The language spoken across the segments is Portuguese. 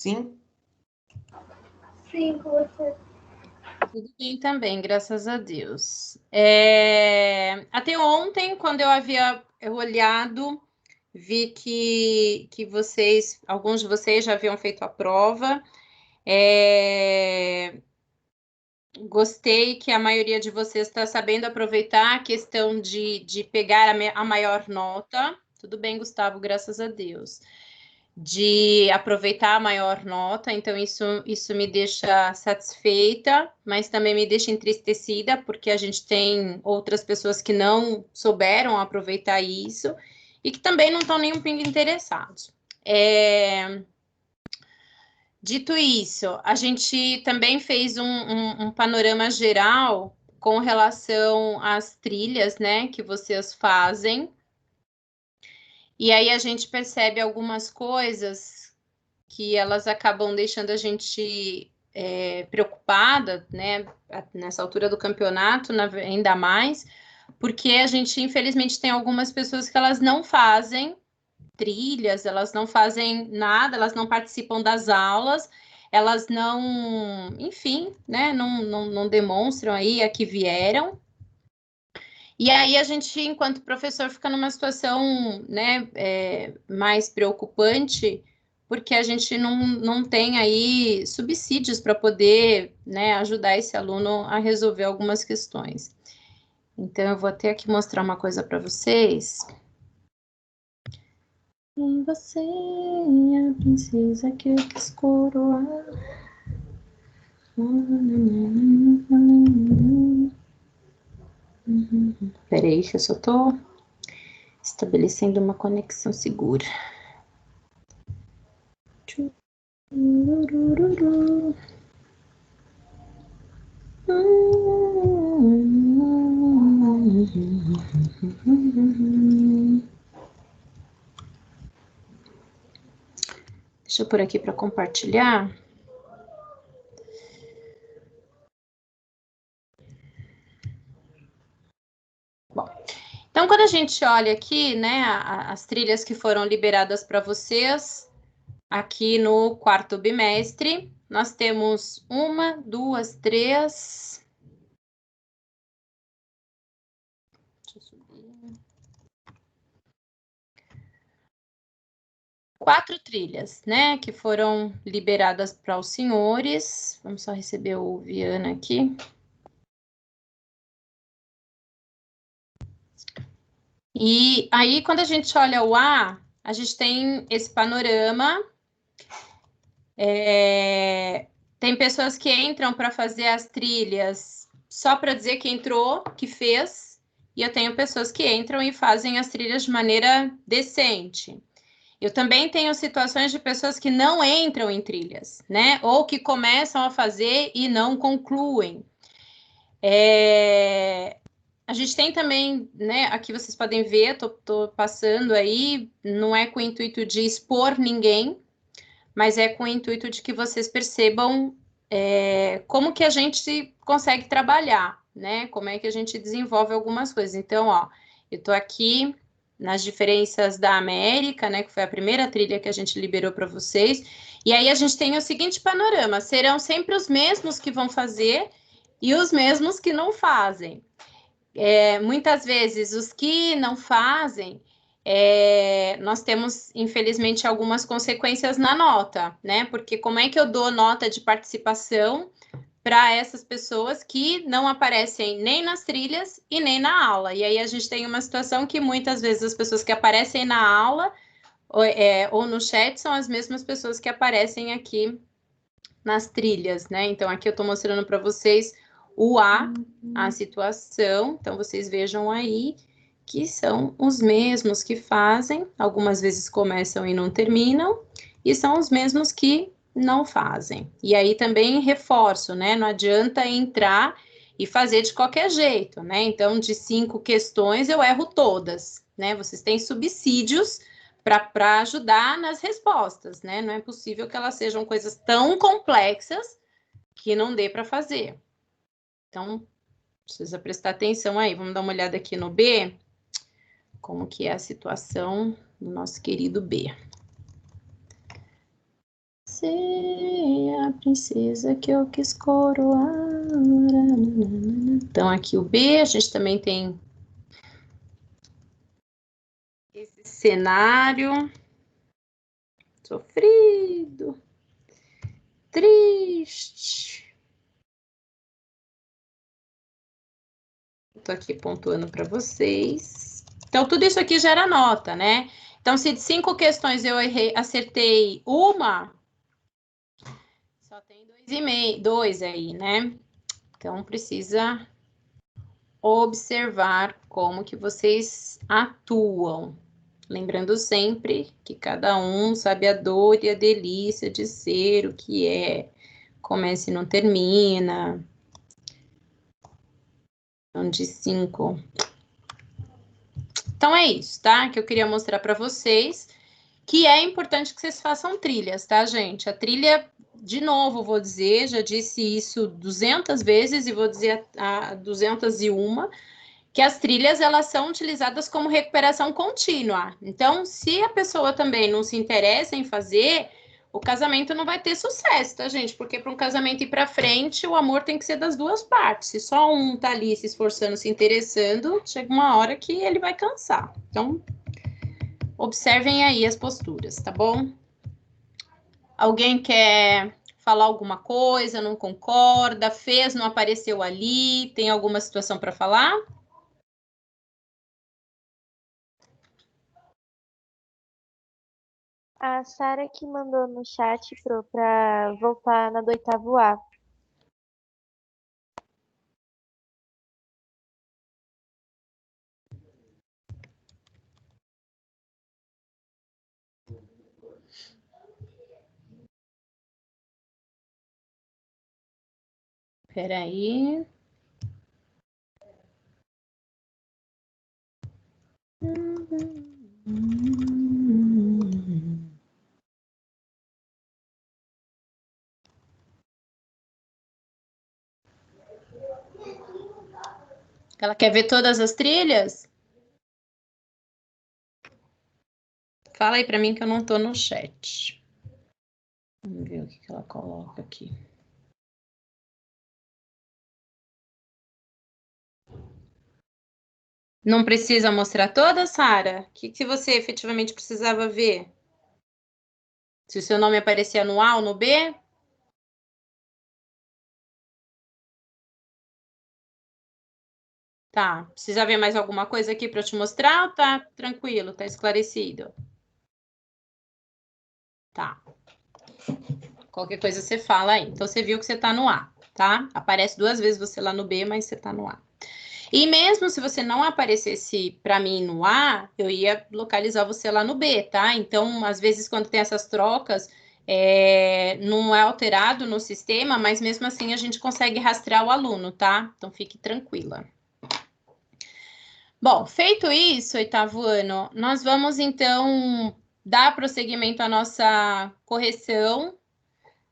Sim? Sim, com você. Tudo bem também, graças a Deus. Até ontem, quando eu havia olhado, vi que alguns de vocês já haviam feito a prova. Gostei que a maioria de vocês está sabendo aproveitar a questão de pegar a maior nota. Tudo bem, Gustavo, graças a Deus. De aproveitar a maior nota, então isso me deixa satisfeita, mas também me deixa entristecida, porque a gente tem outras pessoas que não souberam aproveitar isso e que também não estão nem um pingo interessados. Dito isso, a gente também fez um panorama geral com relação às trilhas, né, que vocês fazem. E aí a gente percebe algumas coisas que elas acabam deixando a gente preocupada, né, nessa altura do campeonato, ainda mais, porque a gente, infelizmente, tem algumas pessoas que elas não fazem trilhas, elas não fazem nada, elas não participam das aulas, elas não, enfim, né, não demonstram aí a que vieram. E aí a gente, enquanto professor, fica numa situação, né, mais preocupante, porque a gente não tem aí subsídios para poder, né, ajudar esse aluno a resolver algumas questões. Então, eu vou até aqui mostrar uma coisa para vocês. E você é a princesa que eu quis coroar. Peraí, que eu só tô estabelecendo uma conexão segura. Deixa eu pôr aqui para compartilhar. Bom, então quando a gente olha aqui, né, as trilhas que foram liberadas para vocês, aqui no quarto bimestre, nós temos 1, 2, 3. Deixa eu subir. 4 trilhas, né, que foram liberadas para os senhores. Vamos só receber o Viana aqui. E aí, quando a gente olha o A, a gente tem esse panorama. Tem pessoas que entram para fazer as trilhas só para dizer que entrou, que fez, e eu tenho pessoas que entram e fazem as trilhas de maneira decente. Eu também tenho situações de pessoas que não entram em trilhas, né? Ou que começam a fazer e não concluem. A gente tem também, né? Aqui vocês podem ver, tô passando aí, não é com o intuito de expor ninguém, mas é com o intuito de que vocês percebam como que a gente consegue trabalhar, né? Como é que a gente desenvolve algumas coisas. Então, ó, eu tô aqui nas diferenças da América, né? Que foi a primeira trilha que a gente liberou para vocês. E aí a gente tem o seguinte panorama: serão sempre os mesmos que vão fazer e os mesmos que não fazem. Muitas vezes os que não fazem, nós temos, infelizmente, algumas consequências na nota, né? Porque como é que eu dou nota de participação para essas pessoas que não aparecem nem nas trilhas e nem na aula? E aí a gente tem uma situação que muitas vezes as pessoas que aparecem na aula ou no chat são as mesmas pessoas que aparecem aqui nas trilhas, né? Então aqui eu estou mostrando para vocês o a situação, então vocês vejam aí que são os mesmos que fazem, algumas vezes começam e não terminam, e são os mesmos que não fazem. E aí também reforço, né? Não adianta entrar e fazer de qualquer jeito, né? Então, de 5 questões, eu erro todas, né? Vocês têm subsídios para ajudar nas respostas, né? Não é possível que elas sejam coisas tão complexas que não dê para fazer. Então, precisa prestar atenção aí. Vamos dar uma olhada aqui no B, como que é a situação do nosso querido B. ser a princesa que eu quis coroar. Então, aqui o B, a gente também tem esse cenário sofrido, triste. Estou aqui pontuando para vocês. Então, tudo isso aqui gera nota, né? Então, se de 5 questões eu acertei uma, só tem 2,5, 2 aí, né? Então, precisa observar como que vocês atuam. Lembrando sempre que cada um sabe a dor e a delícia de ser o que é. Começa e não termina. Então, de 5. Então, é isso, tá? Que eu queria mostrar para vocês. Que é importante que vocês façam trilhas, tá, gente? A trilha, de novo, vou dizer, já disse isso 200 vezes e vou dizer a 201, que as trilhas, elas são utilizadas como recuperação contínua. Então, se a pessoa também não se interessa em fazer, o casamento não vai ter sucesso, tá, gente? Porque para um casamento ir para frente, o amor tem que ser das duas partes. Se só um tá ali se esforçando, se interessando, chega uma hora que ele vai cansar. Então, observem aí as posturas, tá bom? Alguém quer falar alguma coisa, não concorda, fez, não apareceu ali, tem alguma situação para falar? A Sara que mandou no chat pra voltar na do 8º A. Peraí. Ela quer ver todas as trilhas? Fala aí para mim que eu não tô no chat. Vamos ver o que ela coloca aqui. Não precisa mostrar todas, Sara? O que você efetivamente precisava ver? Se o seu nome aparecia no A ou no B? Tá. Precisa ver mais alguma coisa aqui para eu te mostrar ou tá tranquilo, tá esclarecido? Tá. Qualquer coisa você fala aí. Então, você viu que você tá no A, tá? Aparece 2 vezes você lá no B, mas você tá no A. E mesmo se você não aparecesse para mim no A, eu ia localizar você lá no B, tá? Então, às vezes, quando tem essas trocas, não é alterado no sistema, mas mesmo assim a gente consegue rastrear o aluno, tá? Então, fique tranquila. Bom, feito isso, 8º ano, nós vamos, então, dar prosseguimento à nossa correção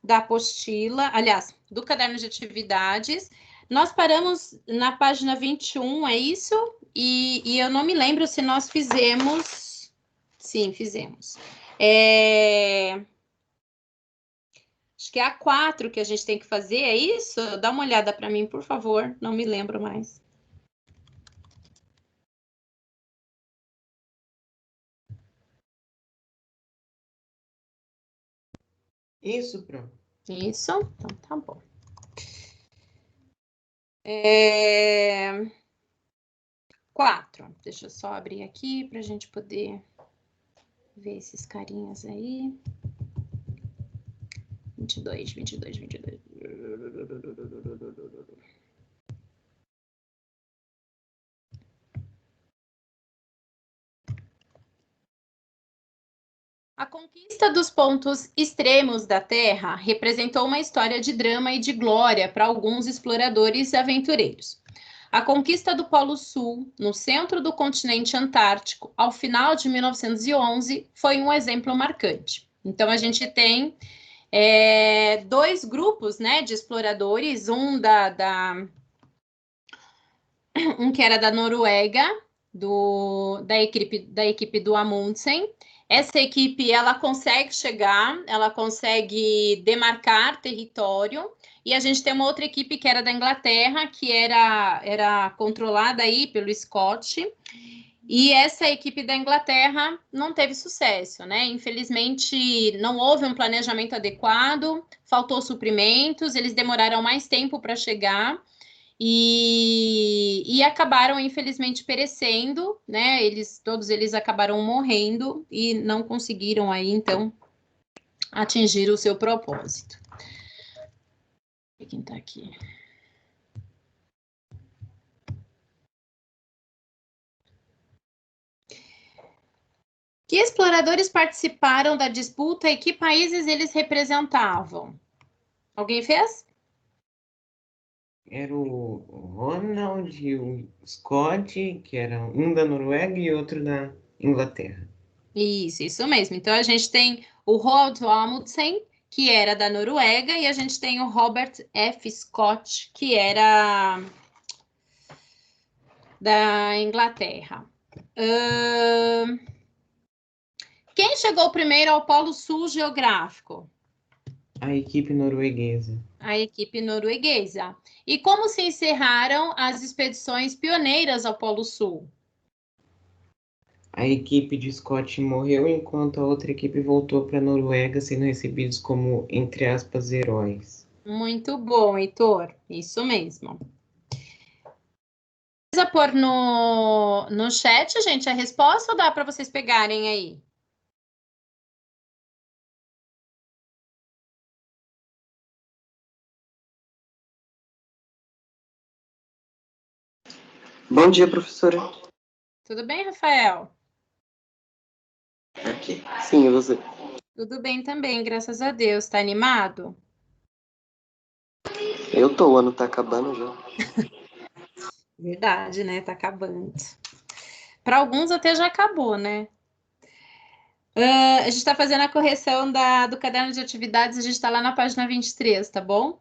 da apostila, aliás, do caderno de atividades. Nós paramos na página 21, é isso? E eu não me lembro se nós fizemos... Sim, fizemos. Acho que é a 4 que a gente tem que fazer, é isso? Dá uma olhada para mim, por favor, não me lembro mais. Isso, Pro. Isso? Então tá bom. 4. Deixa eu só abrir aqui para a gente poder ver esses carinhas aí. 22. A conquista dos pontos extremos da Terra representou uma história de drama e de glória para alguns exploradores e aventureiros. A conquista do Polo Sul, no centro do continente antártico, ao final de 1911, foi um exemplo marcante. Então, a gente tem 2 grupos, né, de exploradores, um que era da Noruega, da equipe do Amundsen, Essa equipe, ela consegue chegar, ela consegue demarcar território, e a gente tem uma outra equipe que era da Inglaterra, que era controlada aí pelo Scott, e essa equipe da Inglaterra não teve sucesso, né? Infelizmente, não houve um planejamento adequado, faltou suprimentos, eles demoraram mais tempo para chegar, e acabaram, infelizmente, perecendo, né? Todos eles acabaram morrendo e não conseguiram aí, então, atingir o seu propósito. Quem tá aqui? Que exploradores participaram da disputa e que países eles representavam? Alguém fez? Era o Ronald e o Scott, que era um da Noruega e outro da Inglaterra. Isso mesmo. Então, a gente tem o Roald Amundsen, que era da Noruega, e a gente tem o Robert F. Scott, que era da Inglaterra. Quem chegou primeiro ao Polo Sul geográfico? A equipe norueguesa. A equipe norueguesa. E como se encerraram as expedições pioneiras ao Polo Sul? A equipe de Scott morreu enquanto a outra equipe voltou para a Noruega, sendo recebidos como, entre aspas, heróis. Muito bom, Heitor. Isso mesmo. Precisa pôr no chat, gente, a resposta ou dá para vocês pegarem aí? Bom dia, professora. Tudo bem, Rafael? Aqui. Sim, e você? Tudo bem também, graças a Deus. Tá animado? Eu tô, o ano tá acabando já. Verdade, né? Tá acabando. Para alguns até já acabou, né? A gente está fazendo a correção do caderno de atividades, a gente está lá na página 23, tá bom?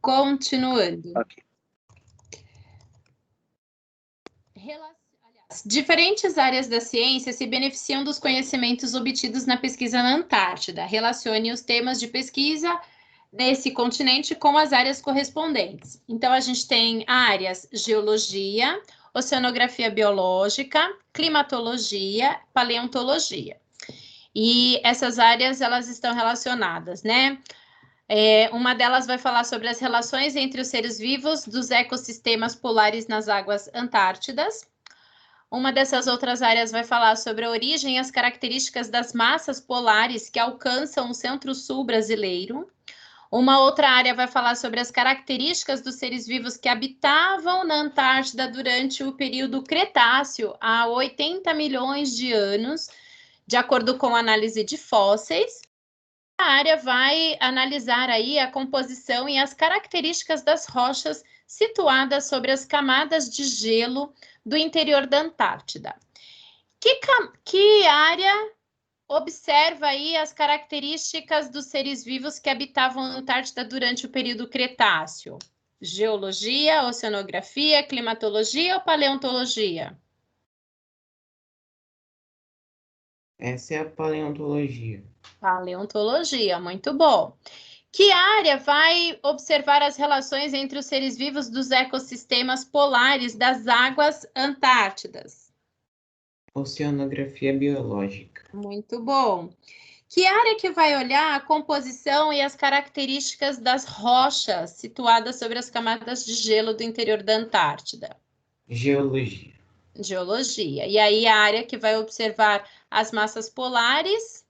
Continuando. Ok. Diferentes áreas da ciência se beneficiam dos conhecimentos obtidos na pesquisa na Antártida. Relacione os temas de pesquisa nesse continente com as áreas correspondentes. Então, a gente tem áreas geologia, oceanografia biológica, climatologia, paleontologia. E essas áreas, elas estão relacionadas, né? Uma delas vai falar sobre as relações entre os seres vivos dos ecossistemas polares nas águas antártidas. Uma dessas outras áreas vai falar sobre a origem e as características das massas polares que alcançam o centro-sul brasileiro. Uma outra área vai falar sobre as características dos seres vivos que habitavam na Antártida durante o período Cretáceo, há 80 milhões de anos, de acordo com a análise de fósseis. A área vai analisar aí a composição e as características das rochas situadas sobre as camadas de gelo do interior da Antártida. Que área observa aí as características dos seres vivos que habitavam a Antártida durante o período Cretáceo? Geologia, oceanografia, climatologia ou paleontologia? Essa é a paleontologia. Paleontologia, muito bom. Que área vai observar as relações entre os seres vivos dos ecossistemas polares das águas antártidas? Oceanografia biológica. Muito bom. Que área que vai olhar a composição e as características das rochas situadas sobre as camadas de gelo do interior da Antártida? Geologia. Geologia. E aí a área que vai observar as massas polares?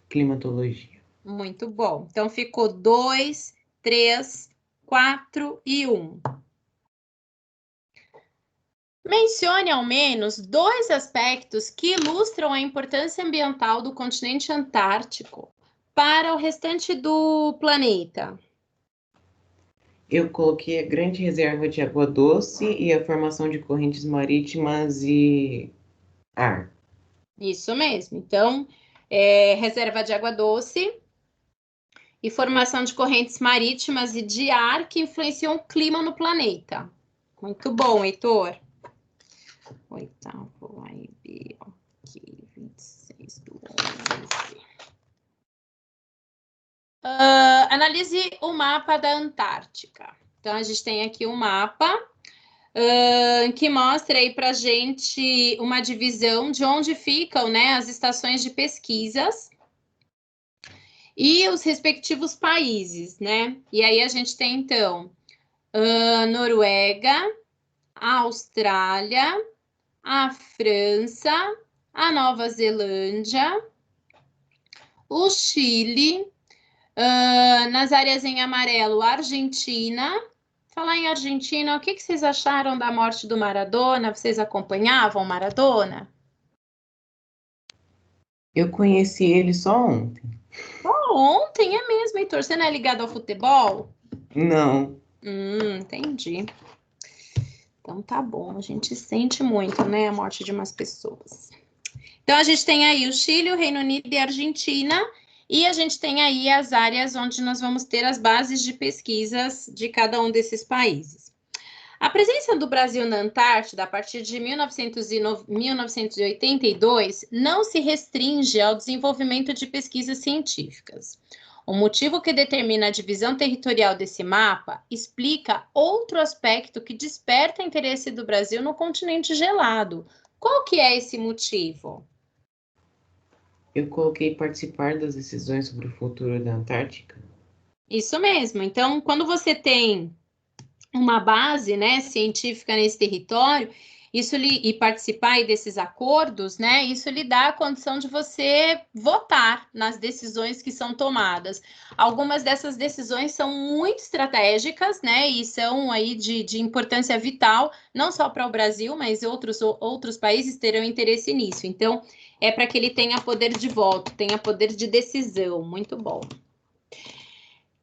Climatologia. Muito bom. Então, ficou 2, 3, 4 e 1. Mencione ao menos 2 aspectos que ilustram a importância ambiental do continente antártico para o restante do planeta. Eu coloquei a grande reserva de água doce e a formação de correntes marítimas e ar. Isso mesmo. Então, reserva de água doce e formação de correntes marítimas e de ar que influenciam o clima no planeta. Muito bom, Heitor. Oitavo, aí, Analise o mapa da Antártica. Então, a gente tem aqui um mapa que mostra aí para a gente uma divisão de onde ficam, né, as estações de pesquisas e os respectivos países, né? E aí a gente tem, então, Noruega, a Austrália, a França, a Nova Zelândia, o Chile, nas áreas em amarelo, Argentina. Falar em Argentina, o que vocês acharam da morte do Maradona? Vocês acompanhavam o Maradona? Eu conheci ele só ontem. Ontem é mesmo, Heitor. Você não é ligado ao futebol? Não. Entendi. Então tá bom, a gente sente muito, né, a morte de umas pessoas. Então a gente tem aí o Chile, o Reino Unido e a Argentina, e a gente tem aí as áreas onde nós vamos ter as bases de pesquisas de cada um desses países. A presença do Brasil na Antártida, a partir de 1982, não se restringe ao desenvolvimento de pesquisas científicas. O motivo que determina a divisão territorial desse mapa explica outro aspecto que desperta interesse do Brasil no continente gelado. Qual que é esse motivo? Eu coloquei participar das decisões sobre o futuro da Antártica. Isso mesmo. Então, quando você tem uma base, né, científica nesse território, e participar aí desses acordos, né, isso lhe dá a condição de você votar nas decisões que são tomadas. Algumas dessas decisões são muito estratégicas, né, e são aí de importância vital, não só para o Brasil, mas outros países terão interesse nisso. Então, é para que ele tenha poder de voto, tenha poder de decisão. Muito bom.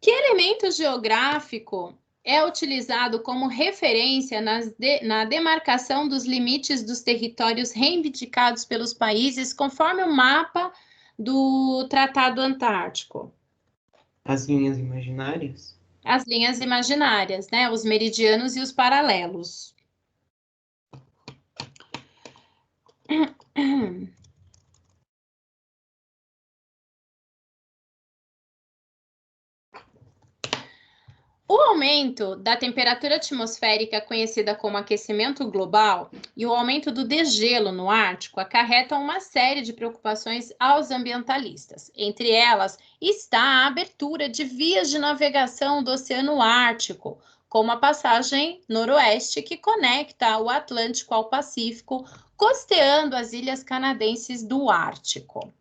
Que elemento geográfico é utilizado como referência na demarcação dos limites dos territórios reivindicados pelos países, conforme o mapa do Tratado Antártico? As linhas imaginárias? As linhas imaginárias, né? Os meridianos e os paralelos. O aumento da temperatura atmosférica, conhecida como aquecimento global, e o aumento do degelo no Ártico acarretam uma série de preocupações aos ambientalistas. Entre elas está a abertura de vias de navegação do Oceano Ártico, como a passagem noroeste que conecta o Atlântico ao Pacífico, costeando as ilhas canadenses do Ártico.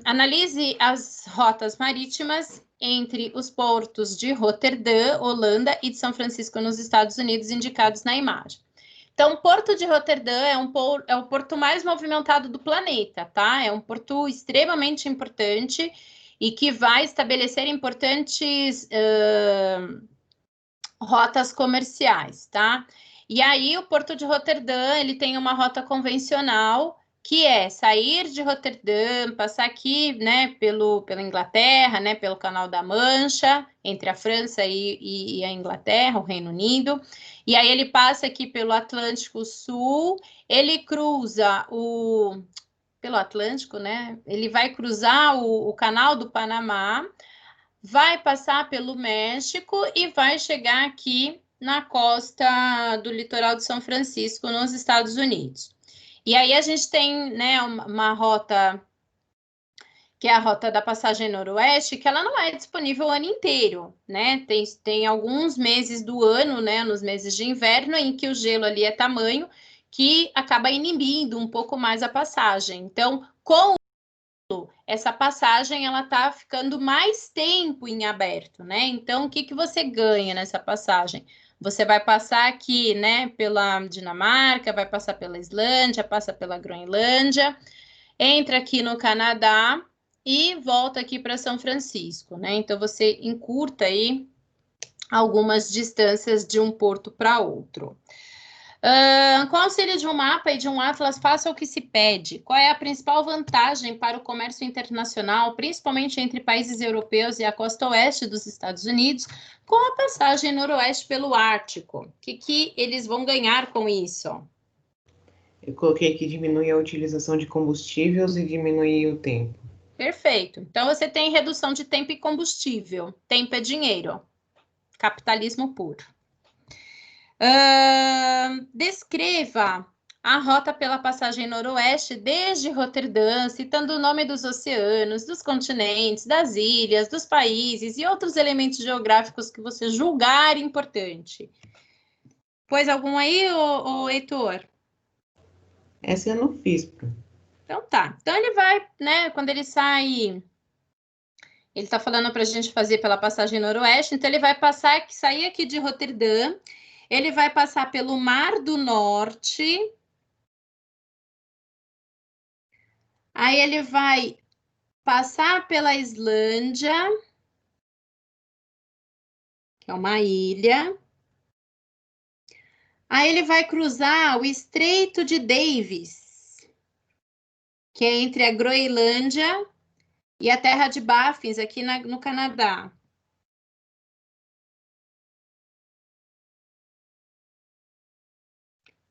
Analise as rotas marítimas entre os portos de Roterdã, Holanda, e de São Francisco, nos Estados Unidos, indicados na imagem. Então, o Porto de Roterdã é o porto mais movimentado do planeta, tá? É um porto extremamente importante e que vai estabelecer importantes rotas comerciais, tá? E aí, o Porto de Roterdã, ele tem uma rota convencional, que é sair de Roterdã, passar aqui, né, pela Inglaterra, né, pelo Canal da Mancha, entre a França e a Inglaterra, o Reino Unido, e aí ele passa aqui pelo Atlântico Sul, ele cruza pelo Atlântico, né, ele vai cruzar o Canal do Panamá, vai passar pelo México e vai chegar aqui na costa do litoral de São Francisco, nos Estados Unidos. E aí a gente tem, né, uma rota, que é a rota da passagem noroeste, que ela não é disponível o ano inteiro, né? Tem alguns meses do ano, né, nos meses de inverno, em que o gelo ali é tamanho que acaba inibindo um pouco mais a passagem. Então, com essa passagem, ela está ficando mais tempo em aberto, né? Então, o que você ganha nessa passagem? Você vai passar aqui, né, pela Dinamarca, vai passar pela Islândia, passa pela Groenlândia, entra aqui no Canadá e volta aqui para São Francisco, né? Então, você encurta aí algumas distâncias de um porto para outro. Com o auxílio de um mapa e de um atlas, faça o que se pede. Qual é a principal vantagem para o comércio internacional, principalmente entre países europeus e a costa oeste dos Estados Unidos, com a passagem noroeste pelo Ártico? O que eles vão ganhar com isso? Eu coloquei que diminui a utilização de combustíveis e diminui o tempo. Perfeito. Então, você tem redução de tempo e combustível. Tempo é dinheiro. Capitalismo puro. Descreva a rota pela passagem noroeste desde Roterdã, citando o nome dos oceanos, dos continentes, das ilhas, dos países e outros elementos geográficos que você julgar importante. Pôs algum aí, ô Heitor? Essa eu não fiz, Pro. Então tá. Então ele vai, né, quando ele sai, ele tá falando para a gente fazer pela passagem noroeste, então ele vai sair aqui de Roterdã, ele vai passar pelo Mar do Norte, aí ele vai passar pela Islândia, que é uma ilha, aí ele vai cruzar o Estreito de Davis, que é entre a Groenlândia e a Terra de Baffins, aqui no Canadá.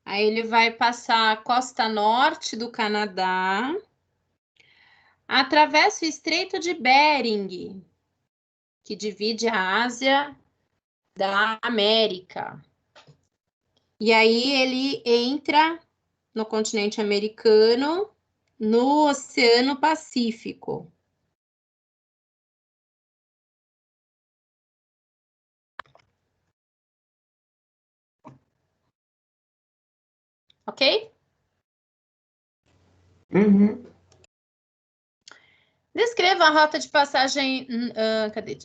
Aí ele vai passar a costa norte do Canadá, atravessa o Estreito de Bering, que divide a Ásia da América. E aí ele entra no continente americano, no Oceano Pacífico. Ok? Uhum. Descreva a rota de passagem. Cadê?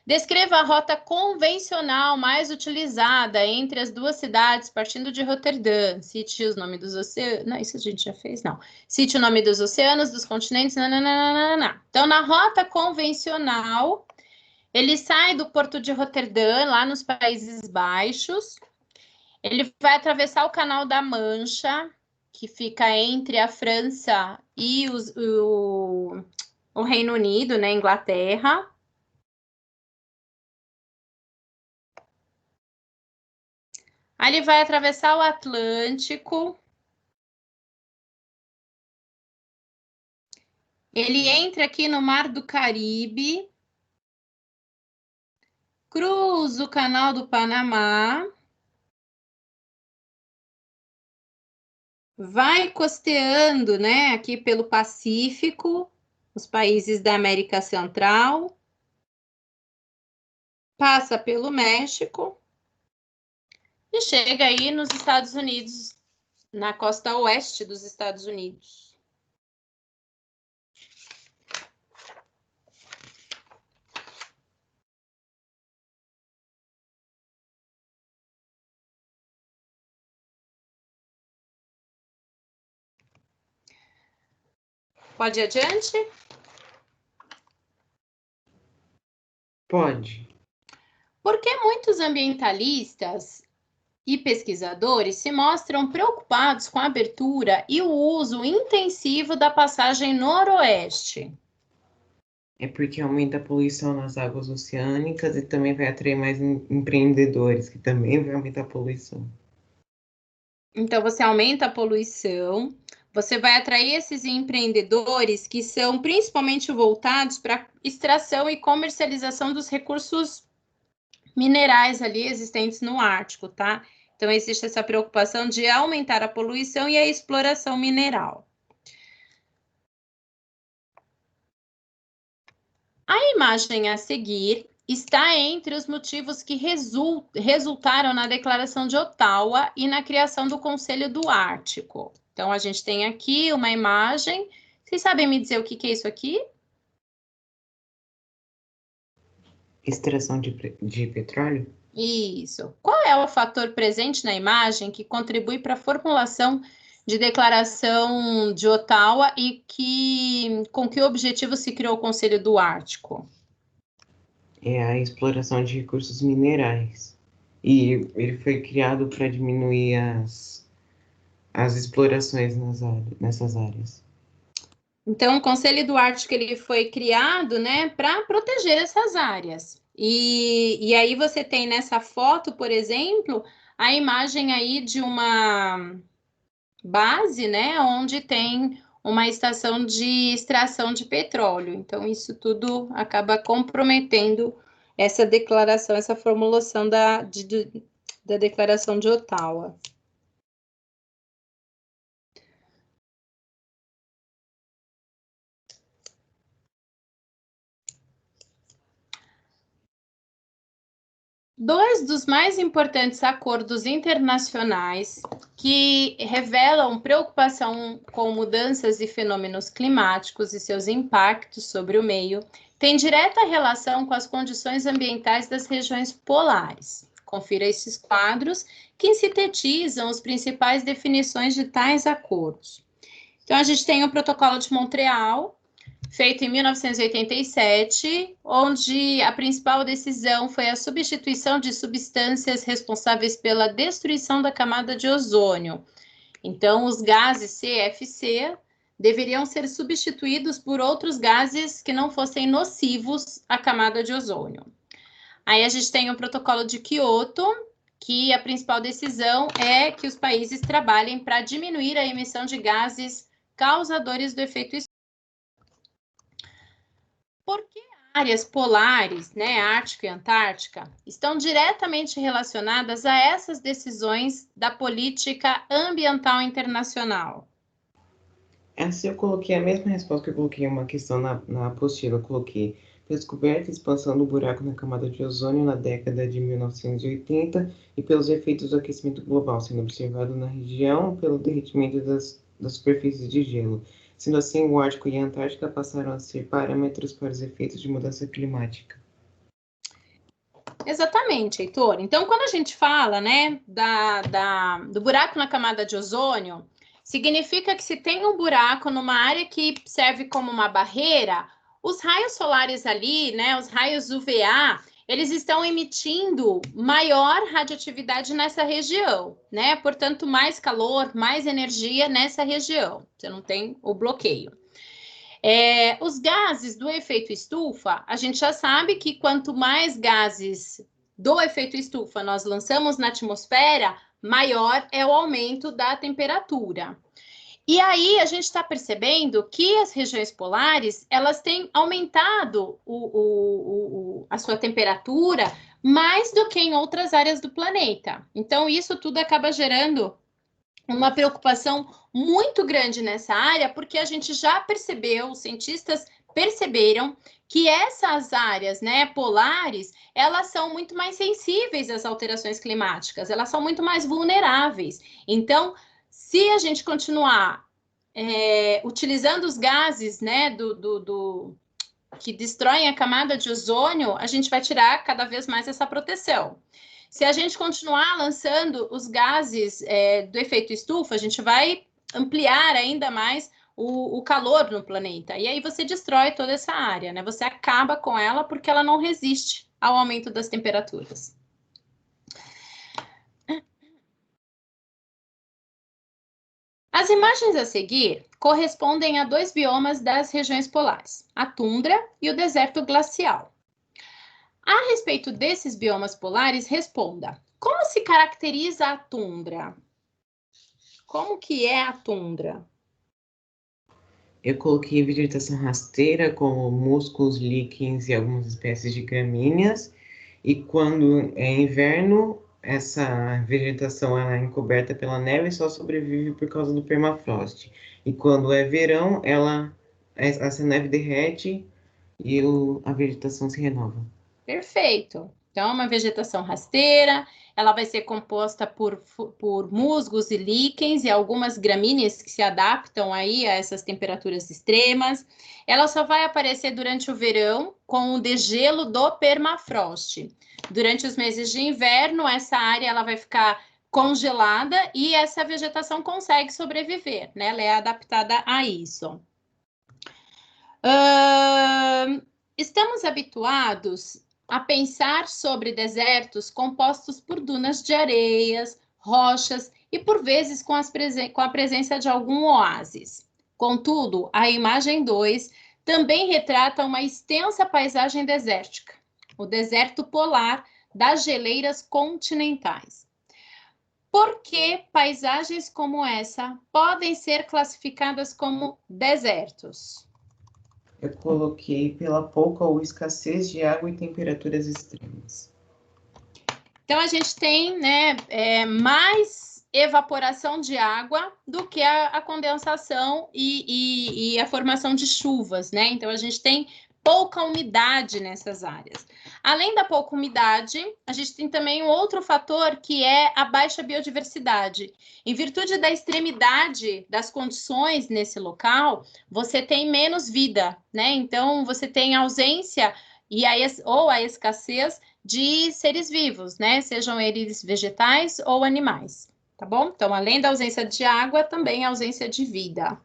Descreva a rota convencional mais utilizada entre as duas cidades, partindo de Roterdã. Cite os nomes dos oceanos. Não, isso a gente já fez, não. Cite o nome dos oceanos, dos continentes. Nananana. Então, na rota convencional, ele sai do porto de Roterdã, lá nos Países Baixos. Ele vai atravessar o Canal da Mancha, que fica entre a França e o Reino Unido, né, Inglaterra. Aí ele vai atravessar o Atlântico. Ele entra aqui no Mar do Caribe. Cruza o Canal do Panamá. Vai costeando, né, aqui pelo Pacífico, os países da América Central. Passa pelo México. E chega aí nos Estados Unidos, na costa oeste dos Estados Unidos. Pode ir adiante? Pode. Por que muitos ambientalistas e pesquisadores se mostram preocupados com a abertura e o uso intensivo da passagem noroeste? É porque aumenta a poluição nas águas oceânicas e também vai atrair mais empreendedores, que também vai aumentar a poluição. Então, você aumenta a poluição, você vai atrair esses empreendedores que são principalmente voltados para extração e comercialização dos recursos minerais ali existentes no Ártico, tá? Então, existe essa preocupação de aumentar a poluição e a exploração mineral. A imagem a seguir está entre os motivos que resultaram na Declaração de Ottawa e na criação do Conselho do Ártico. Então, a gente tem aqui uma imagem. Vocês sabem me dizer o que é isso aqui? Extração de petróleo? Isso. Qual é o fator presente na imagem que contribui para a formulação de declaração de Ottawa e com que objetivo se criou o Conselho do Ártico? É a exploração de recursos minerais. E ele foi criado para diminuir as explorações nessas áreas. Então, o Conselho do Ártico ele foi criado, né, para proteger essas áreas. E aí você tem nessa foto, por exemplo, a imagem aí de uma base, né, onde tem uma estação de extração de petróleo. Então, isso tudo acaba comprometendo essa declaração, essa formulação da Declaração de Ottawa. Dois dos mais importantes acordos internacionais que revelam preocupação com mudanças e fenômenos climáticos e seus impactos sobre o meio têm direta relação com as condições ambientais das regiões polares. Confira esses quadros que sintetizam as principais definições de tais acordos. Então, a gente tem o Protocolo de Montreal, feito em 1987, onde a principal decisão foi a substituição de substâncias responsáveis pela destruição da camada de ozônio. Então, os gases CFC deveriam ser substituídos por outros gases que não fossem nocivos à camada de ozônio. Aí a gente tem o Protocolo de Kyoto, que a principal decisão é que os países trabalhem para diminuir a emissão de gases causadores do efeito estufa. Porque áreas polares, né, Ártico e Antártica, estão diretamente relacionadas a essas decisões da política ambiental internacional? Essa eu coloquei a mesma resposta que eu coloquei uma questão na apostila. Eu coloquei pela descoberta e expansão do buraco na camada de ozônio na década de 1980 e pelos efeitos do aquecimento global, sendo observado na região pelo derretimento das superfícies de gelo. Sendo assim, o Ártico e a Antártica passaram a ser parâmetros para os efeitos de mudança climática. Exatamente, Heitor. Então, quando a gente fala, né, do buraco na camada de ozônio, significa que se tem um buraco numa área que serve como uma barreira, os raios solares ali, né, os raios UVA, eles estão emitindo maior radioatividade nessa região, né? Portanto, mais calor, mais energia nessa região. Você não tem o bloqueio. Os gases do efeito estufa, a gente já sabe que quanto mais gases do efeito estufa nós lançamos na atmosfera, maior é o aumento da temperatura. E aí a gente está percebendo que as regiões polares, elas têm aumentado a sua temperatura mais do que em outras áreas do planeta. Então, isso tudo acaba gerando uma preocupação muito grande nessa área, porque a gente já percebeu, os cientistas perceberam que essas áreas, né, polares, elas são muito mais sensíveis às alterações climáticas, elas são muito mais vulneráveis. Então, se a gente continuar utilizando os gases, né, que destroem a camada de ozônio, a gente vai tirar cada vez mais essa proteção. Se a gente continuar lançando os gases do efeito estufa, a gente vai ampliar ainda mais o calor no planeta. E aí você destrói toda essa área, né? Você acaba com ela porque ela não resiste ao aumento das temperaturas. As imagens a seguir correspondem a dois biomas das regiões polares, a tundra e o deserto glacial. A respeito desses biomas polares, responda: como se caracteriza a tundra? Como que é a tundra? Eu coloquei vegetação rasteira, como musgos, líquens e algumas espécies de gramíneas. E quando é inverno, essa vegetação ela é encoberta pela neve e só sobrevive por causa do permafrost. E quando é verão, essa neve derrete e a vegetação se renova. Perfeito. Então, uma vegetação rasteira, ela vai ser composta por musgos e líquens e algumas gramíneas que se adaptam aí a essas temperaturas extremas. Ela só vai aparecer durante o verão com o degelo do permafrost. Durante os meses de inverno, essa área ela vai ficar congelada e essa vegetação consegue sobreviver, né? Ela é adaptada a isso. Estamos habituados a pensar sobre desertos compostos por dunas de areias, rochas e, por vezes, com a presença de algum oásis. Contudo, a imagem 2 também retrata uma extensa paisagem desértica, o deserto polar das geleiras continentais. Por que paisagens como essa podem ser classificadas como desertos? Eu coloquei pela pouca ou escassez de água e temperaturas extremas. Então, a gente tem, né, mais evaporação de água do que a condensação e a formação de chuvas, né? Então, a gente tem pouca umidade nessas áreas. Além da pouca umidade, a gente tem também um outro fator que é a baixa biodiversidade. Em virtude da extremidade das condições nesse local, você tem menos vida, né? Então, você tem ausência ou a escassez de seres vivos, né? Sejam eles vegetais ou animais, tá bom? Então, além da ausência de água, também a ausência de vida.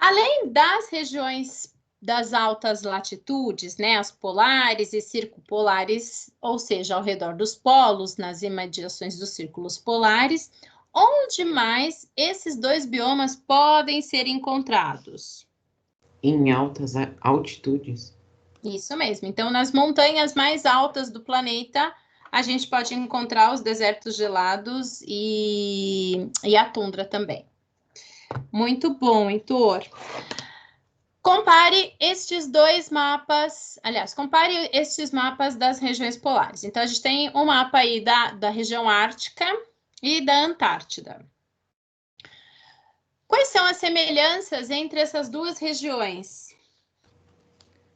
Além das regiões das altas latitudes, né, as polares e circumpolares, ou seja, ao redor dos polos, nas imediações dos círculos polares, onde mais esses dois biomas podem ser encontrados? Em altas altitudes. Isso mesmo. Então, nas montanhas mais altas do planeta, a gente pode encontrar os desertos gelados e a tundra também. Muito bom, Heitor. Compare estes dois mapas, aliás, compare estes mapas das regiões polares. Então, a gente tem um mapa aí da região ártica e da Antártida. Quais são as semelhanças entre essas duas regiões?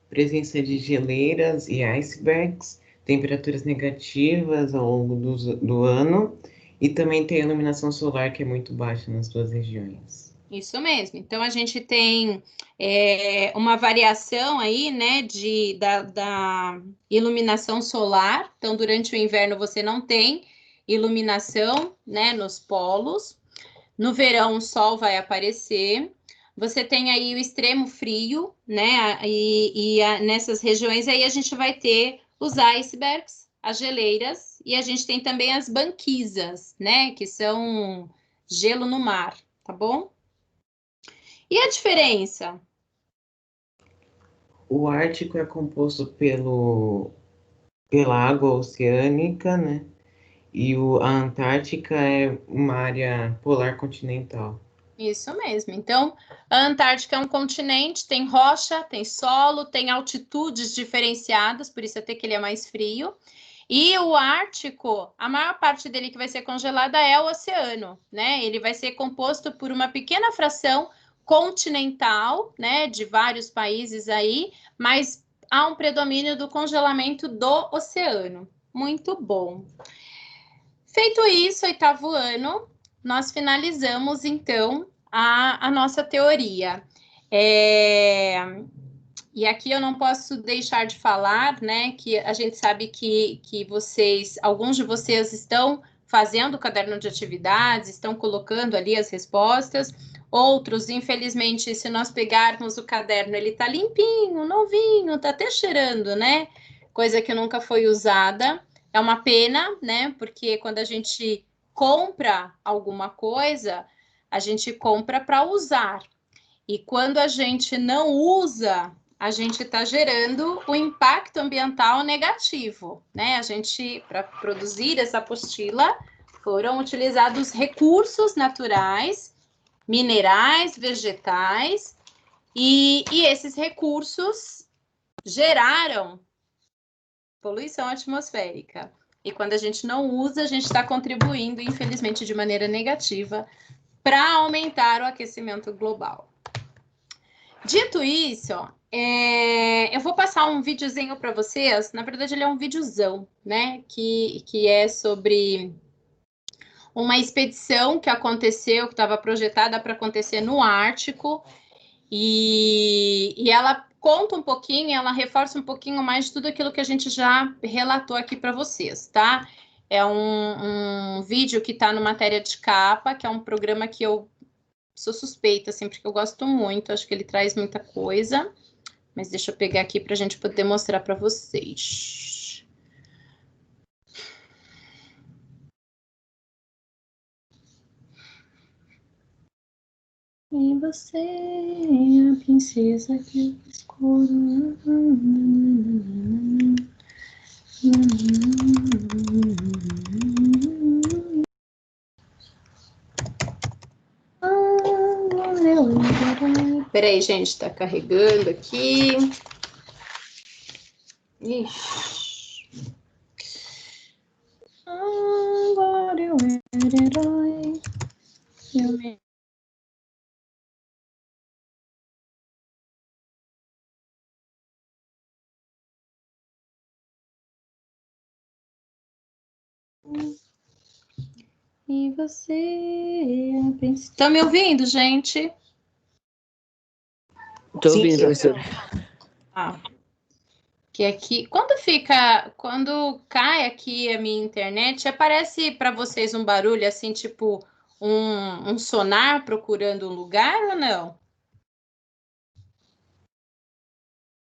Presença de geleiras e icebergs, temperaturas negativas ao longo do ano, e também tem a iluminação solar, que é muito baixa nas duas regiões. Isso mesmo. Então, a gente tem uma variação aí, né, da iluminação solar. Então, durante o inverno, você não tem iluminação, né, nos polos. No verão, o sol vai aparecer. Você tem aí o extremo frio, né, nessas regiões aí a gente vai ter os icebergs, as geleiras, e a gente tem também as banquisas, né, que são gelo no mar, tá bom? E a diferença? O Ártico é composto pela água oceânica, né? E a Antártica é uma área polar continental. Isso mesmo. Então, a Antártica é um continente, tem rocha, tem solo, tem altitudes diferenciadas, por isso até que ele é mais frio. E o Ártico, a maior parte dele que vai ser congelada é o oceano, né? Ele vai ser composto por uma pequena fração continental, né, de vários países aí, mas há um predomínio do congelamento do oceano. Muito bom. Feito isso, oitavo ano, nós finalizamos, então, a nossa teoria. E aqui eu não posso deixar de falar, né, que a gente sabe que alguns de vocês estão fazendo o caderno de atividades, estão colocando ali as respostas, outros, infelizmente, se nós pegarmos o caderno, ele tá limpinho, novinho, tá até cheirando, né, coisa que nunca foi usada. É uma pena, né, porque quando a gente compra alguma coisa, a gente compra para usar. E quando a gente não usa, a gente está gerando um impacto ambiental negativo, né? A gente, para produzir essa apostila, foram utilizados recursos naturais, minerais, vegetais, e esses recursos geraram poluição atmosférica. E quando a gente não usa, a gente está contribuindo, infelizmente, de maneira negativa para aumentar o aquecimento global. Dito isso, eu vou passar um videozinho para vocês. Na verdade, ele é um videozão, né? Que é sobre uma expedição que aconteceu, que estava projetada para acontecer no Ártico. E ela conta um pouquinho, ela reforça um pouquinho mais de tudo aquilo que a gente já relatou aqui para vocês, tá? É um vídeo que está no Matéria de Capa, que é um programa que eu sou suspeita, assim, porque eu gosto muito, acho que ele traz muita coisa. Mas deixa eu pegar aqui para a gente poder mostrar para vocês. E você é a princesa que eu escolho. Peraí, gente, tá carregando aqui. Ixi. Agora eu era herói. E você... Estão me ouvindo, gente? Tô ouvindo, professor. Ah. Que aqui, quando cai aqui a minha internet, aparece para vocês um barulho assim, tipo um sonar procurando um lugar ou não?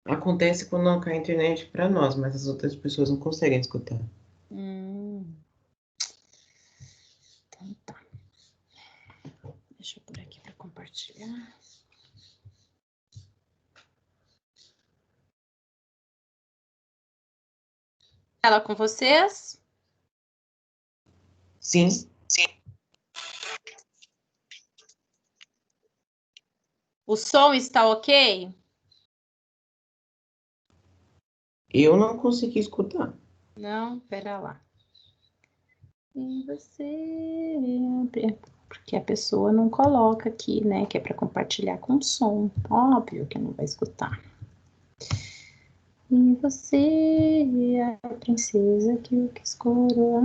Acontece quando não cai a internet para nós, mas as outras pessoas não conseguem escutar. Então tá. Deixa eu pôr aqui para compartilhar. Ela com vocês? Sim. O som está ok? Eu não consegui escutar. Não, pera lá. E você... Porque a pessoa não coloca aqui, né? Que é para compartilhar com som. Óbvio que não vai escutar. E você é a princesa que eu quis coroar.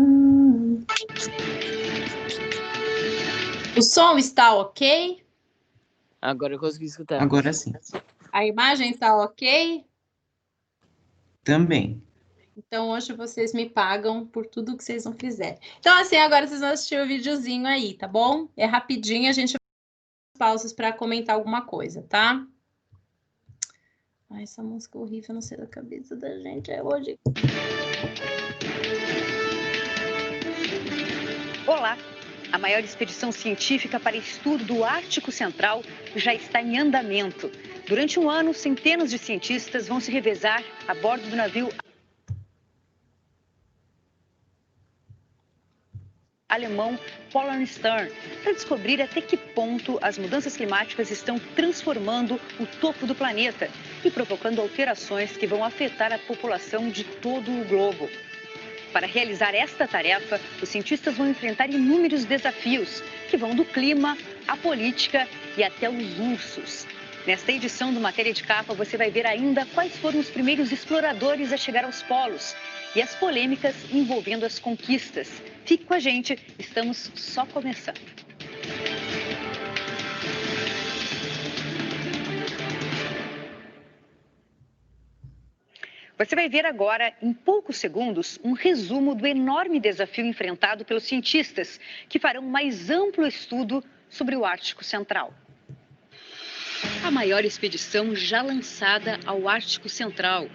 O som está ok? Agora eu consegui escutar. Agora sim. A imagem está ok? Também. Então hoje vocês me pagam por tudo que vocês não fizerem. Então assim, agora vocês vão assistir o videozinho aí, tá bom? É rapidinho, a gente vai pausas para comentar alguma coisa, tá? Ai, essa música horrível, não sei da cabeça da gente, é hoje. Olá! A maior expedição científica para estudo do Ártico Central já está em andamento. Durante um ano, centenas de cientistas vão se revezar a bordo do navio alemão Polarstern para descobrir até que ponto as mudanças climáticas estão transformando o topo do planeta e provocando alterações que vão afetar a população de todo o globo. Para realizar esta tarefa, os cientistas vão enfrentar inúmeros desafios, que vão do clima à política e até os ursos. Nesta edição do Matéria de Capa, você vai ver ainda quais foram os primeiros exploradores a chegar aos polos e as polêmicas envolvendo as conquistas. Fique com a gente, estamos só começando. Você vai ver agora, em poucos segundos, um resumo do enorme desafio enfrentado pelos cientistas, que farão um mais amplo estudo sobre o Ártico Central. A maior expedição já lançada ao Ártico Central.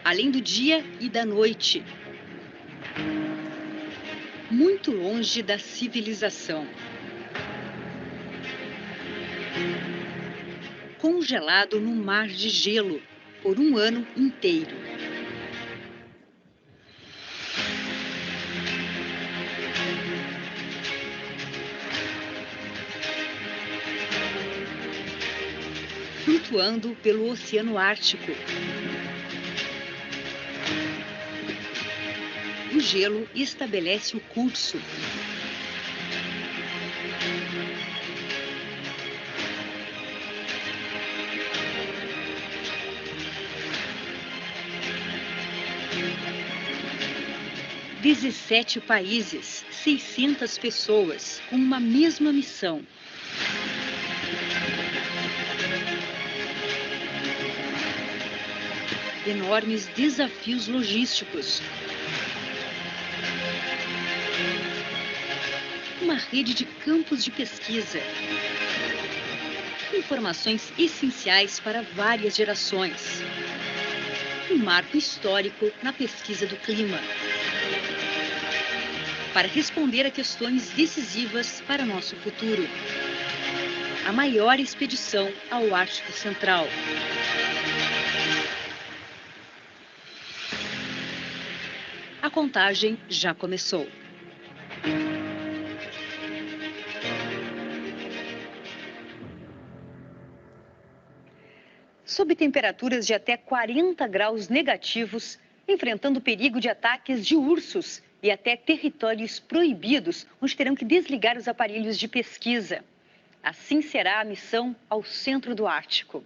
Além do dia e da noite. Muito longe da civilização. Congelado no mar de gelo por um ano inteiro. Flutuando pelo Oceano Ártico. O gelo estabelece o curso. Dezessete países, 600 pessoas, com uma mesma missão. Enormes desafios logísticos. Uma rede de campos de pesquisa. Informações essenciais para várias gerações. Um marco histórico na pesquisa do clima. Para responder a questões decisivas para nosso futuro. A maior expedição ao Ártico Central. A contagem já começou. sob temperaturas de até 40 graus negativos, enfrentando o perigo de ataques de ursos e até territórios proibidos, onde terão que desligar os aparelhos de pesquisa. Assim será a missão ao centro do Ártico.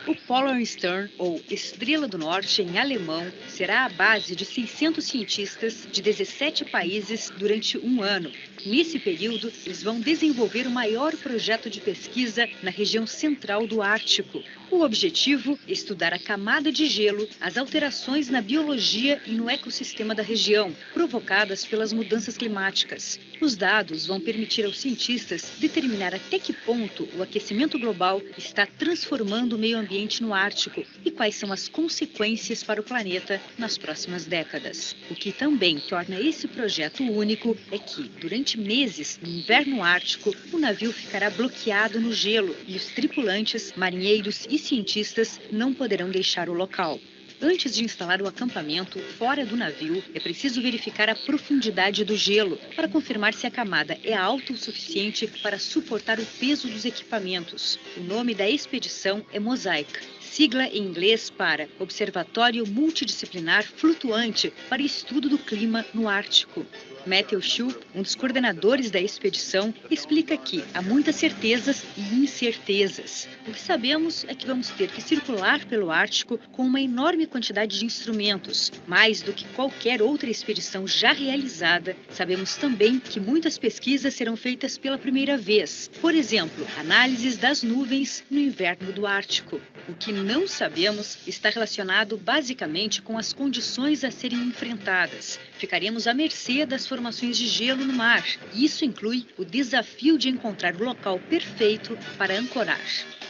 O Polar Stern, ou Estrela do Norte em alemão, será a base de 600 cientistas de 17 países durante um ano. Nesse período, eles vão desenvolver o maior projeto de pesquisa na região central do Ártico. O objetivo é estudar a camada de gelo, as alterações na biologia e no ecossistema da região, provocadas pelas mudanças climáticas. Os dados vão permitir aos cientistas determinar até que ponto o aquecimento global está transformando o meio ambiente no Ártico e quais são as consequências para o planeta nas próximas décadas. O que também torna esse projeto único é que, durante meses no inverno ártico, o navio ficará bloqueado no gelo e os tripulantes, marinheiros e cientistas não poderão deixar o local. Antes de instalar o acampamento fora do navio, é preciso verificar a profundidade do gelo para confirmar se a camada é alta o suficiente para suportar o peso dos equipamentos. O nome da expedição é Mosaic, sigla em inglês para Observatório Multidisciplinar Flutuante para Estudo do Clima no Ártico. Matthew Shoup, um dos coordenadores da expedição, explica que há muitas certezas e incertezas. O que sabemos é que vamos ter que circular pelo Ártico com uma enorme quantidade de instrumentos. Mais do que qualquer outra expedição já realizada, sabemos também que muitas pesquisas serão feitas pela primeira vez. Por exemplo, análises das nuvens no inverno do Ártico. O que não sabemos está relacionado basicamente com as condições a serem enfrentadas. Ficaremos à mercê das formações de gelo no mar. Isso inclui o desafio de encontrar o local perfeito para ancorar.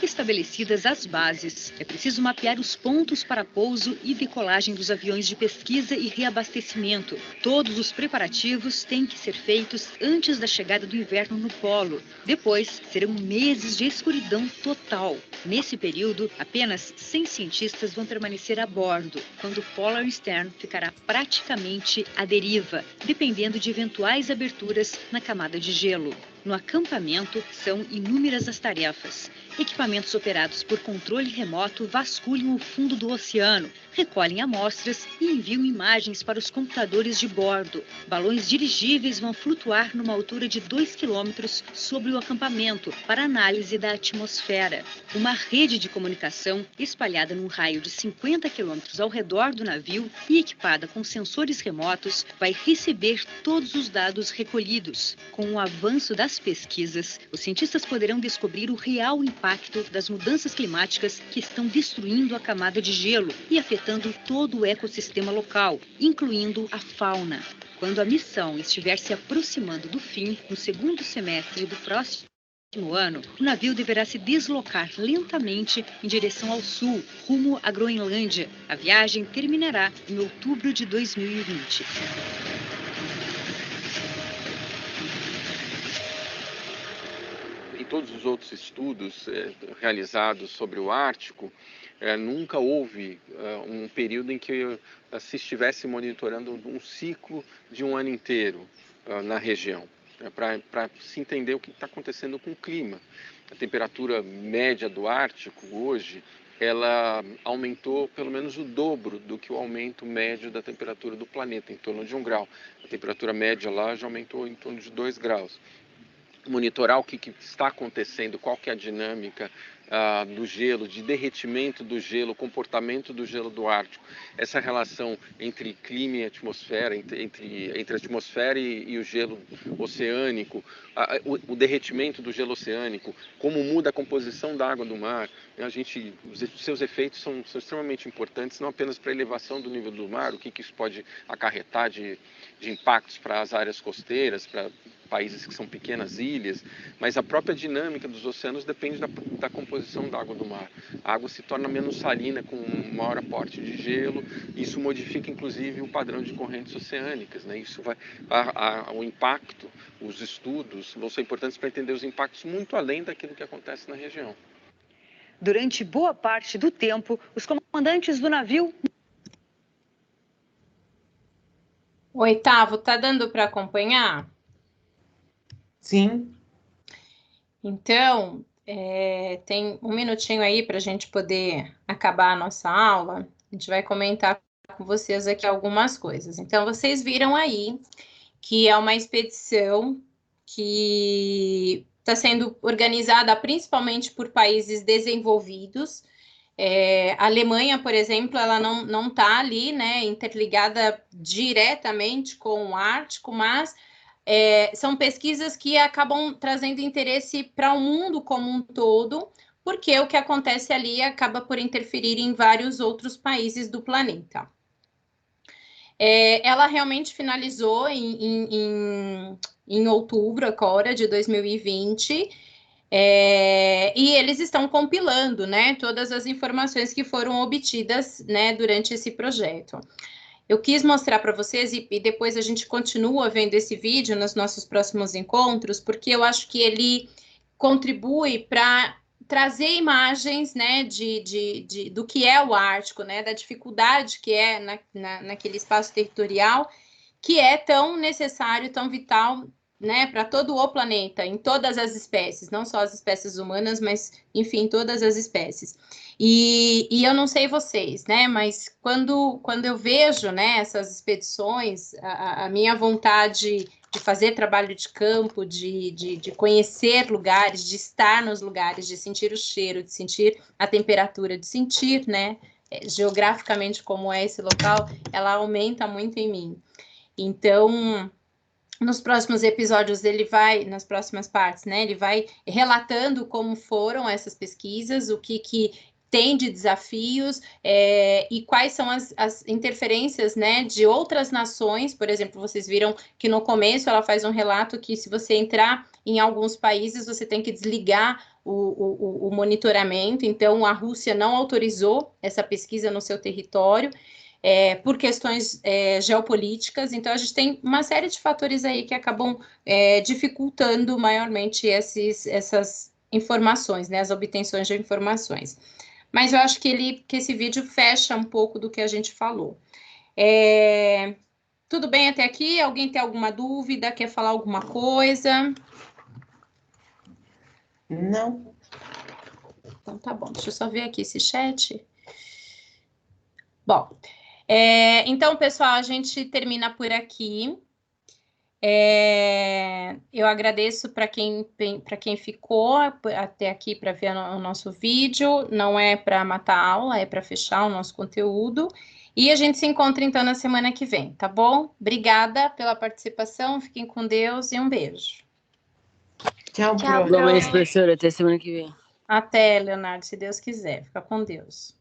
Estabelecidas as bases, é preciso mapear os pontos para pouso e decolagem dos aviões de pesquisa e reabastecimento. Todos os preparativos têm que ser feitos antes da chegada do inverno no polo. Depois, serão meses de escuridão total. Nesse período, apenas 100 cientistas vão permanecer a bordo, quando o Polar Stern ficará praticamente à deriva, dependendo de eventuais aberturas na camada de gelo. No acampamento, são inúmeras as tarefas. Equipamentos operados por controle remoto vasculham o fundo do oceano, recolhem amostras e enviam imagens para os computadores de bordo. Balões dirigíveis vão flutuar numa altura de 2 quilômetros sobre o acampamento para análise da atmosfera. Uma rede de comunicação espalhada num raio de 50 quilômetros ao redor do navio e equipada com sensores remotos vai receber todos os dados recolhidos. Com o avanço das pesquisas, os cientistas poderão descobrir o real impacto das mudanças climáticas que estão destruindo a camada de gelo e afetando todo o ecossistema local, incluindo a fauna. Quando a missão estiver se aproximando do fim, no segundo semestre do próximo ano, o navio deverá se deslocar lentamente em direção ao sul, rumo à Groenlândia. A viagem terminará em outubro de 2020. Todos os outros estudos realizados sobre o Ártico, nunca houve um período em que se estivesse monitorando um ciclo de um ano inteiro na região, para se entender o que está acontecendo com o clima. A temperatura média do Ártico hoje, ela aumentou pelo menos o dobro do que o aumento médio da temperatura do planeta, em torno de 1 grau. A temperatura média lá já aumentou em torno de 2 graus. Monitorar o que está acontecendo, qual que é a dinâmica do gelo, de derretimento do gelo, comportamento do gelo do Ártico, essa relação entre clima e atmosfera, entre a atmosfera e o gelo oceânico, o derretimento do gelo oceânico, como muda a composição da água do mar. Os seus efeitos são extremamente importantes, não apenas para a elevação do nível do mar, o que isso pode acarretar de impactos para as áreas costeiras, para países que são pequenas ilhas, mas a própria dinâmica dos oceanos depende da composição da água do mar. A água se torna menos salina com um maior aporte de gelo, isso modifica inclusive o padrão de correntes oceânicas, né? Isso o impacto, os estudos vão ser importantes para entender os impactos muito além daquilo que acontece na região. Durante boa parte do tempo, os comandantes do navio... Oitavo, tá dando para acompanhar? Sim. Então, tem um minutinho aí para a gente poder acabar a nossa aula. A gente vai comentar com vocês aqui algumas coisas. Então, vocês viram aí que é uma expedição que está sendo organizada principalmente por países desenvolvidos. A Alemanha, por exemplo, ela não está ali, né, interligada diretamente com o Ártico, mas são pesquisas que acabam trazendo interesse para o mundo como um todo, porque o que acontece ali acaba por interferir em vários outros países do planeta. Ela realmente finalizou em outubro agora de 2020, e eles estão compilando, né, todas as informações que foram obtidas, né, durante esse projeto. Eu quis mostrar para vocês, e depois a gente continua vendo esse vídeo nos nossos próximos encontros, porque eu acho que ele contribui para trazer imagens, né, do que é o Ártico, né, da dificuldade que é naquele espaço territorial, que é tão necessário, tão vital, né, para todo o planeta, em todas as espécies, não só as espécies humanas, mas, enfim, todas as espécies. E eu não sei vocês, né, mas quando eu vejo, né, essas expedições, a minha vontade de fazer trabalho de campo, de conhecer lugares, de estar nos lugares, de sentir o cheiro, de sentir a temperatura, de sentir, né, geograficamente como é esse local, ela aumenta muito em mim. Então, nos próximos episódios, nas próximas partes, né, ele vai relatando como foram essas pesquisas, o que tem de desafios, e quais são as interferências, né, de outras nações. Por exemplo, vocês viram que no começo ela faz um relato que se você entrar em alguns países, você tem que desligar o monitoramento. Então, a Rússia não autorizou essa pesquisa no seu território, por questões geopolíticas. Então, a gente tem uma série de fatores aí que acabam dificultando maiormente essas informações, né, as obtenções de informações. Mas eu acho que esse vídeo fecha um pouco do que a gente falou. Tudo bem até aqui? Alguém tem alguma dúvida? Quer falar alguma coisa? Não. Então, tá bom. Deixa eu só ver aqui esse chat. Bom, então, pessoal, a gente termina por aqui. Eu agradeço para quem ficou até aqui para ver o nosso vídeo. Não é para matar a aula, é para fechar o nosso conteúdo. E a gente se encontra, então, na semana que vem, tá bom? Obrigada pela participação, fiquem com Deus e um beijo. Tchau, Tchau, Pro. Igualmente, professora. Até semana que vem. Até, Leonardo, se Deus quiser. Fica com Deus.